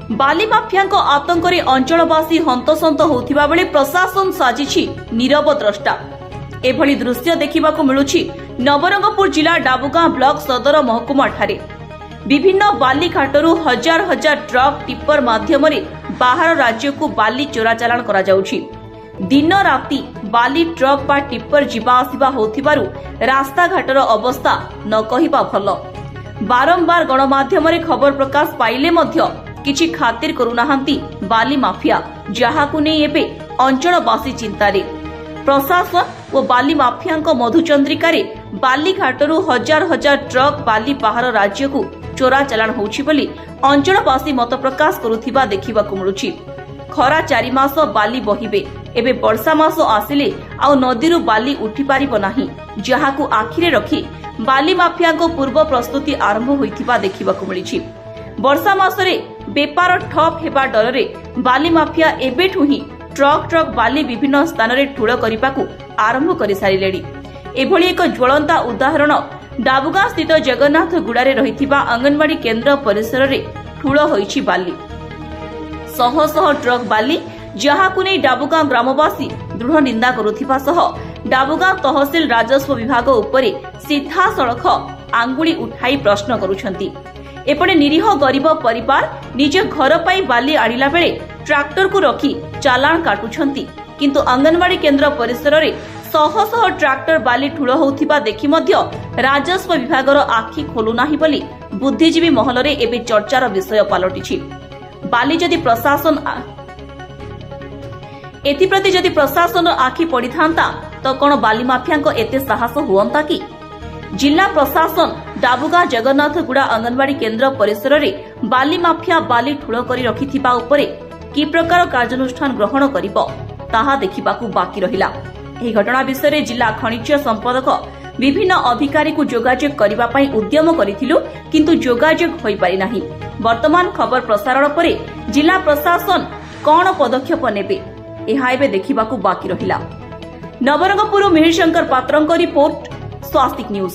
बाली mafia आतंक अंचलवासी हंतसंत होथिबा बेले प्रशासन साजिछि नीरव द्रष्टा। एभली दृश्य देखा मिलूँ नवरंगपुर जिला डाबुगां ब्लॉक सदर महकुमा ठारे विभिन्न बाली घाटरू हजार हजार ट्रक टिप्पर माध्यम बाहर राज्य को बाली चोराचालाण करा जाउछि। दिन राति बाली ट्रक बा टिप्पर जीवा आसिबा होथिबारु रास्ता घाटर अवस्था न कहिबा भल। बारंबार गणमाध्यम खबर प्रकाश पाइले मध्य किछि खातिर करुनाहांती बाली माफिया, जहाकु नै एबे अंचलवासी चिंतारे। प्रशासन और बाली माफिया मधुचंद्रिकारे बाली घाटरू हजार हजार ट्रक बाली बाहर राज्य को चोरा चालाण होउछि बोली अंचलवासी मत प्रकाश करुथिबा देखिबाकु मिलुछि। खरा 4 मास बाली बहिबे, एबे वर्षा मास आसिले आ नदीरू बाली उठी पारिबो नाही, जहाकु आखिरे रखी बाली माफिया पूर्व प्रस्तुति आरंभ होइथिबा देखिबाकु मिलिछि। वर्षा मासरे बेपार ठप हेबा डररे बाली माफिया एबेठु ही ट्रक ट्रक बाली विभिन्न स्थान रे ठूळ करिबाकू आरंभ करि सारिलेडी। एभली एक ज्वलंता उदाहरण डाबुगां स्थित जगन्नाथ गुड़ारे रहिथिबा अंगनवाड़ी केन्द्र परिसर रे ठूळ होइछि बाली। शह शह ट्रक बाली, जहाकु नै डाबुगां ग्रामवासी दृढ़ निंदा करुथिबा सह डाबुगां तहसील राजस्व विभाग उपरे सीधा सड़क आंगुली उठाई प्रश्न करुछंती। एपटे निरीह गरीब परिवार निज घर पाई बाली आनिला बेले ट्रैक्टर को रखी चालाण काटुछंती, किंतु अंगनवाड़ी केन्द्र परिसर रे शह शह ट्रैक्टर बाली ठूळ होउथिबा देखि मध्य राजस्व विभागर आखि खोलु नाही बोली बुद्धिजीवी महल रे एबे चर्चार विषय पालटिछि। बाली जदि प्रशासन एथिप्रति जदि प्रशासन आखि पड़िथांता तो कोन बाली माफिया एते साहस हुअंता कि? जिला प्रशासन डाबुगां जगन्नाथगुड़ा अंगनवाड़ी केन्द्र परिसर रे बाली माफिया बाली ठूळ करी रखिथिबा उपरे कि प्रकार कार्यानुष्ठान ग्रहण करिबो ताहा देखिबाकू बाकी रहिला। एही घटना विषय रे जिला खनिज संपादक विभिन्न अधिकारी को जोगाजोग करिबा पई उद्यम करिथिलु, किंतु जोगाजोग होई पारि नाही। वर्तमान खबर प्रसारण परे जिला प्रशासन कोन पदक्षेप नेबे एहा एबे देखिबाकू बाकी रहिला। नवरंगपुर मिहिर शंकर पात्रंक रिपोर्ट, स्वास्तिक न्यूज।